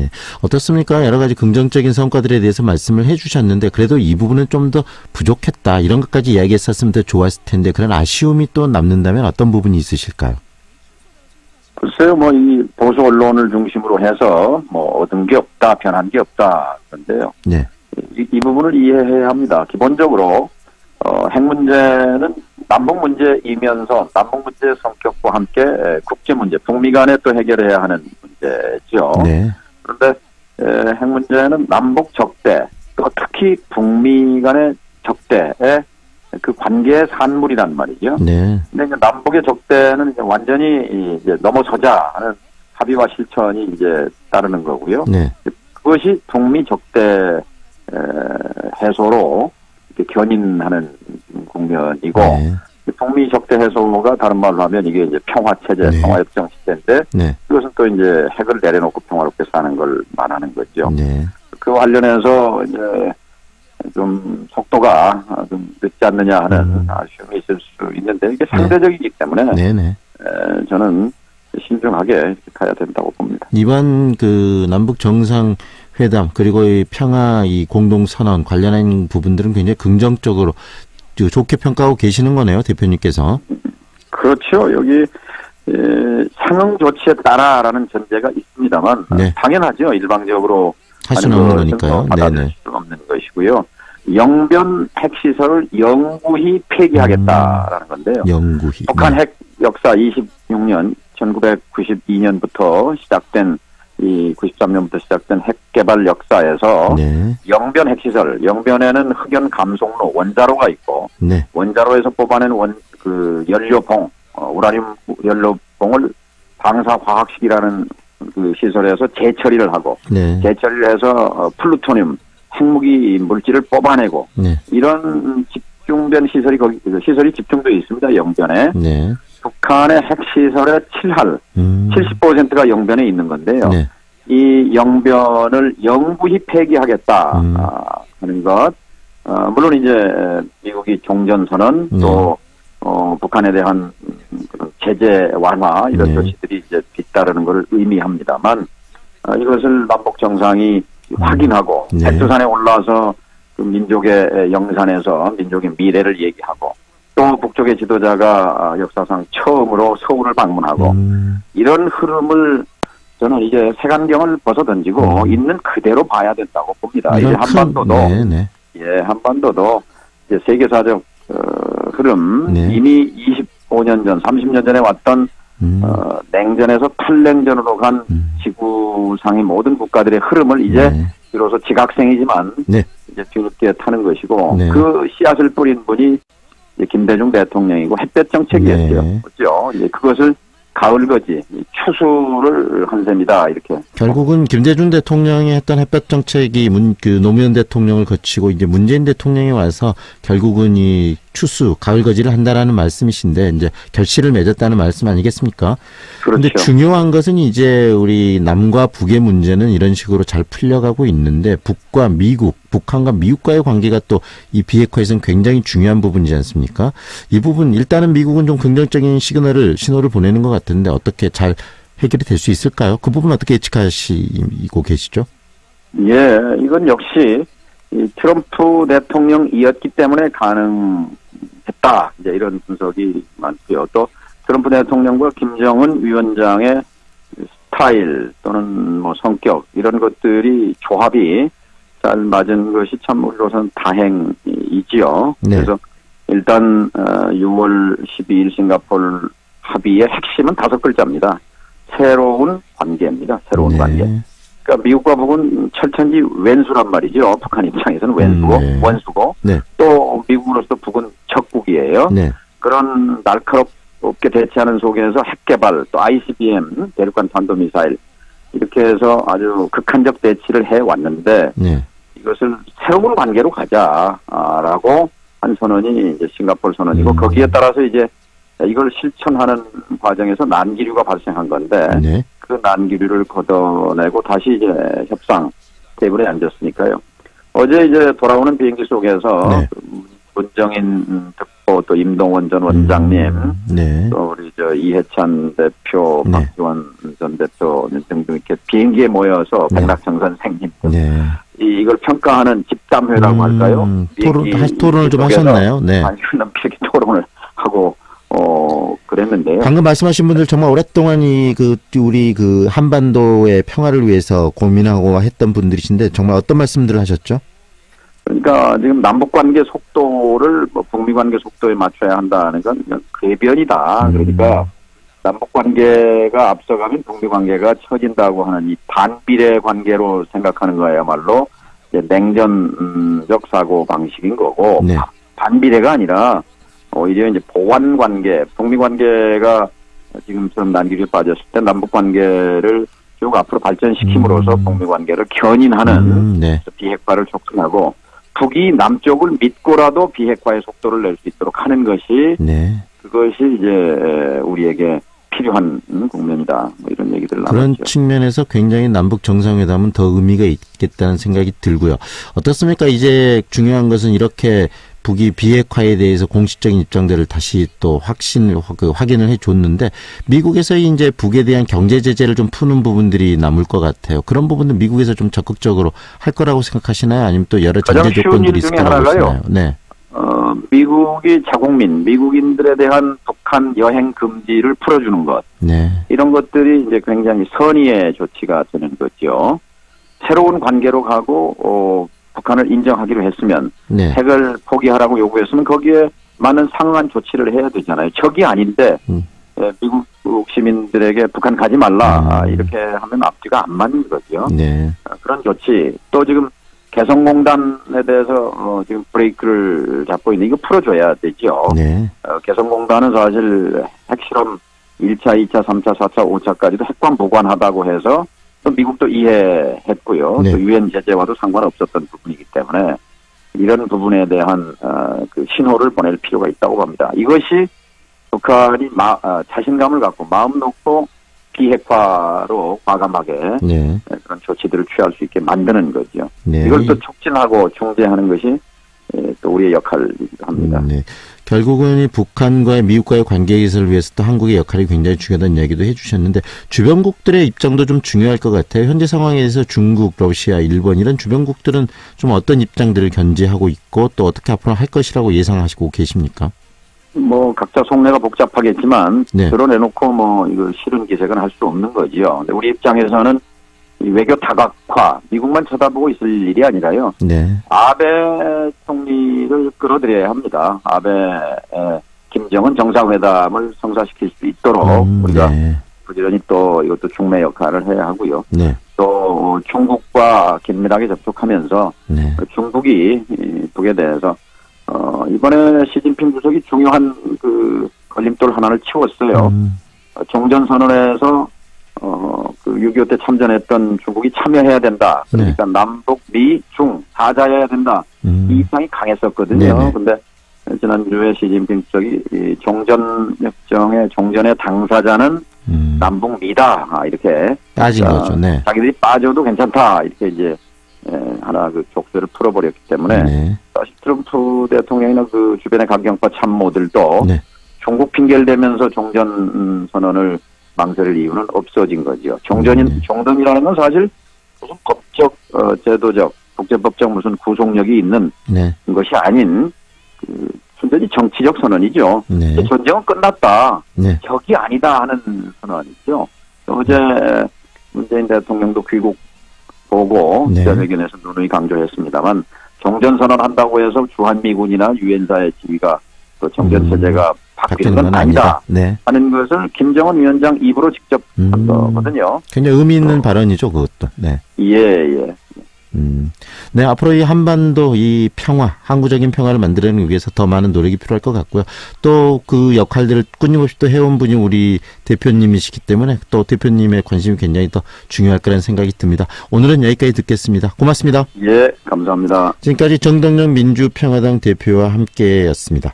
네. 어떻습니까? 여러 가지 긍정적인 성과들에 대해서 말씀을 해주셨는데 그래도 이 부분은 좀 더 부족했다. 이런 것까지 이야기했었으면 더 좋았을 텐데 그런 아쉬움이 또 남는다면 어떤 부분이 있으실까요? 글쎄요, 이 보수 언론을 중심으로 해서 얻은 게 없다, 변한 게 없다. 그런데요. 네. 이 부분을 이해해야 합니다. 기본적으로 핵 문제는 남북 문제이면서 남북 문제의 성격과 함께 국제 문제, 북미 간에 또 해결해야 하는 문제죠. 네. 그런데 핵 문제는 남북 적대, 또 특히 북미 간의 적대의 그 관계의 산물이란 말이죠. 네. 근데 이제 남북의 적대는 이제 완전히 이제 넘어서자 하는 합의와 실천이 이제 따르는 거고요. 네. 그것이 북미 적대 해소로 이렇게 견인하는 국면이고, 네. 북미 적대 해소가 다른 말로 하면 이게 이제 평화 체제, 네. 평화 협정 시대인데, 네. 그것은 또 이제 핵을 내려놓고 평화롭게 사는 걸 말하는 거죠. 네. 그 관련해서 이제 좀 속도가 좀 늦지 않느냐 하는 아쉬움이 있을 수 있는데 이게 상대적이기 때문에 네네. 저는 신중하게 이렇게 가야 된다고 봅니다. 이번 그 남북 정상회담 그리고 이 평화 이 공동선언 관련한 부분들은 굉장히 긍정적으로 좋게 평가하고 계시는 거네요, 대표님께서. 그렇죠. 여기 상응 조치에 따라라는 전제가 있습니다만 네. 당연하죠. 일방적으로 할 수는 없는 거니까요. 받아들일 수는 없는 것이고요. 영변 핵시설을 영구히 폐기하겠다라는 건데요. 영구히. 북한 핵 역사 26년 1992년부터 시작된 이 93년부터 시작된 핵 개발 역사에서 네. 영변 핵시설, 영변에는 흑연 감속로 원자로가 있고 네. 원자로에서 뽑아낸 그 연료봉, 우라늄 연료봉을 방사화학식이라는 그 시설에서 재처리를 하고 네. 재처리를 해서 플루토늄 핵무기 물질을 뽑아내고 네. 이런 집중된 시설이 집중되어 있습니다. 영변에. 네. 북한의 핵시설의 7할, 70%가 영변에 있는 건데요. 네. 이 영변을 영구히 폐기하겠다 하는 것. 물론 이제 미국이 종전선언 또 북한에 대한 그런 제재 완화 이런 조치들이 이제 뒤따르는 것을 의미합니다만 이것을 남북 정상이 확인하고 백두산에 올라와서 그 민족의 영산에서 민족의 미래를 얘기하고 또 북쪽의 지도자가 역사상 처음으로 서울을 방문하고 이런 흐름을 저는 이제 색안경을 벗어던지고 있는 그대로 봐야 된다고 봅니다. 이제 한반도도 한반도도 이제 세계사적 흐름 이미 25년 전, 30년 전에 왔던 냉전에서 탈냉전으로 간 지구상의 모든 국가들의 흐름을 이제 비로소 지각생이지만 이제 뒤늦게 타는 것이고 그 씨앗을 뿌린 분이 이제 김대중 대통령이고 햇볕 정책이었죠. 그렇죠. 이제 그것을 가을거지 추수를 한 셈이다 이렇게. 결국은 김대중 대통령이 했던 햇볕 정책이 그 노무현 대통령을 거치고 이제 문재인 대통령이 와서 결국은 이 추수 가을거지를 한다라는 말씀이신데 이제 결실을 맺었다는 말씀 아니겠습니까? 그런데 그렇죠. 중요한 것은 이제 우리 남과 북의 문제는 이런 식으로 잘 풀려가고 있는데 북과 미국, 북한과 미국과의 관계가 또 이 비핵화에서는 굉장히 중요한 부분이지 않습니까? 이 부분 일단은 미국은 좀 긍정적인 신호를 보내는 것 같은데 어떻게 잘 해결이 될 수 있을까요? 그 부분 어떻게 예측하시고 계시죠? 예, 이건 역시 이 트럼프 대통령이었기 때문에 가능했다. 이제 이런 분석이 많고요. 또 트럼프 대통령과 김정은 위원장의 스타일 또는 뭐 성격 이런 것들이 조합이 잘 맞은 것이 참 우리로서는 다행이지요. 네. 그래서 일단 6월 12일 싱가포르 합의의 핵심은 5글자입니다. 새로운 관계입니다. 새로운 관계. 그러니까 미국과 북은 철천지 왼수란 말이죠. 북한 입장에서는 원수고 또 미국으로서 북은 적국이에요. 그런 날카롭게 대치하는 속에서 핵개발 또 ICBM 대륙간 탄도미사일 이렇게 해서 아주 극한적 대치를 해왔는데 이것을 새로운 관계로 가자라고 한 선언이 이제 싱가포르 선언이고 거기에 따라서 이제 이걸 실천하는 과정에서 난기류가 발생한 건데 그 난기류를 걷어내고 다시 이제 협상 테이블에 앉았으니까요. 어제 이제 돌아오는 비행기 속에서 문정인 또 임동원 전 원장님, 네. 또 우리 이해찬 대표, 네. 박지원 전 대표 등등 이렇게 비행기에 모여서 네. 백낙정 선생님 네. 이걸 평가하는 집담회라고 할까요? 토론을 좀 하셨나요? 네. 한 시간 넘게 토론을 하고 그랬는데요. 방금 말씀하신 분들 정말 오랫동안 우리 한반도의 평화를 위해서 고민하고 했던 분들이신데 정말 어떤 말씀들을 하셨죠? 그러니까 지금 남북 관계 속도를 북미 관계 속도에 맞춰야 한다는 건 그냥 궤변이다. 그러니까 남북 관계가 앞서가면 북미 관계가 처진다고 하는 이 반비례 관계로 생각하는 거야말로 이제 냉전적 사고 방식인 거고 네. 반비례가 아니라 오히려 이제 보완 관계, 북미 관계가 지금처럼 난기류에 빠졌을 때 남북 관계를 쭉 앞으로 발전시킴으로써 북미 관계를 견인하는 네. 비핵화를 촉진하고 북이 남쪽을 믿고라도 비핵화의 속도를 낼 수 있도록 하는 것이 네. 그것이 이제 우리에게 필요한 국면이다. 뭐 이런 얘기들을 그런 나눴죠. 측면에서 굉장히 남북 정상회담은 더 의미가 있겠다는 생각이 들고요. 어떻습니까? 이제 중요한 것은 이렇게 북이 비핵화에 대해서 공식적인 입장들을 다시 또 확인을 해줬는데 미국에서 이제 북에 대한 경제 제재를 좀 푸는 부분들이 남을 것 같아요. 그런 부분은 미국에서 좀 적극적으로 할 거라고 생각하시나요? 아니면 또 여러 전제 조건들이 있을 거라고 보시나요? 네. 미국이 자국민, 미국인들에 대한 북한 여행 금지를 풀어주는 것. 네. 이런 것들이 이제 굉장히 선의의 조치가 되는 거죠. 새로운 관계로 가고 북한을 인정하기로 했으면 네. 핵을 포기하라고 요구했으면 거기에 맞는 상응한 조치를 해야 되잖아요. 적이 아닌데 미국 시민들에게 북한 가지 말라 이렇게 하면 앞뒤가 안 맞는 거죠. 네. 그런 조치. 또 지금 개성공단에 대해서 지금 브레이크를 잡고 있는 이거 풀어줘야 되죠. 네. 개성공단은 사실 핵실험 1차, 2차, 3차, 4차, 5차까지도 핵관 보관하다고 해서 또 미국도 이해했고요. 네. 또 유엔 제재와도 상관없었던 부분이기 때문에 이런 부분에 대한 그 신호를 보낼 필요가 있다고 봅니다. 이것이 북한이 자신감을 갖고 마음 놓고 비핵화로 과감하게 네. 그런 조치들을 취할 수 있게 만드는 거죠. 네. 이걸 또 촉진하고 중재하는 것이 또 우리의 역할이기도 합니다. 네. 결국은 이 북한과의 미국과의 관계 개선을 위해서 또 한국의 역할이 굉장히 중요하다는 이야기도 해주셨는데 주변국들의 입장도 좀 중요할 것 같아요. 현재 상황에서 중국, 러시아, 일본 이런 주변국들은 좀 어떤 입장들을 견지하고 있고 또 어떻게 앞으로 할 것이라고 예상하시고 계십니까? 뭐 각자 속내가 복잡하겠지만 네. 드러내놓고 이거 싫은 기색은 할 수 없는 거지요. 근데 우리 입장에서는 이 외교 다각화, 미국만 쳐다보고 있을 일이 아니라요. 네. 아베 총리를 끌어들여야 합니다. 아베 김정은 정상회담을 성사시킬 수 있도록 우리가 네. 부지런히 또 이것도 중매 역할을 해야 하고요. 네. 또 중국과 긴밀하게 접촉하면서 네. 중국이 북에 대해서 이번에 시진핑 주석이 중요한 그 걸림돌 하나를 치웠어요. 종전선언에서 그 6.25 때 참전했던 중국이 참여해야 된다. 그러니까 네. 남북, 미, 중 사자여야 된다. 이 입장이 강했었거든요. 그런데 지난주에 시진핑 주석이 이 종전협정의 종전의 당사자는 남북, 미다. 이렇게 빠진 거죠. 네. 자기들이 빠져도 괜찮다. 이렇게 이제 하나 그 족쇄를 풀어버렸기 때문에 네. 사실 트럼프 대통령이나 그 주변의 강경파 참모들도 네. 중국 핑계를 대면서 종전 선언을 망설일 이유는 없어진 거죠. 종전이라는 건 사실 무슨 법적, 제도적, 국제법적 무슨 구속력이 있는 네. 것이 아닌 그 순전히 정치적 선언이죠. 네. 전쟁은 끝났다. 네. 적이 아니다 하는 선언이죠. 어제 문재인 대통령도 귀국 보고 기자회견에서 누누이 강조했습니다만 종전 선언한다고 해서 주한미군이나 유엔사의 지위가 또 정전 체제가 바뀌는 건 아니다 네. 하는 것을 김정은 위원장 입으로 직접 한 거거든요. 굉장히 의미 있는 발언이죠, 그것도. 네. 예. 네, 앞으로 이 한반도 이 평화, 항구적인 평화를 만들어내기 위해서 더 많은 노력이 필요할 것 같고요. 또 그 역할들을 끊임없이 또 해온 분이 우리 대표님이시기 때문에 또 대표님의 관심이 굉장히 더 중요할 거라는 생각이 듭니다. 오늘은 여기까지 듣겠습니다. 고맙습니다. 예, 감사합니다. 지금까지 정동영 민주평화당 대표와 함께였습니다.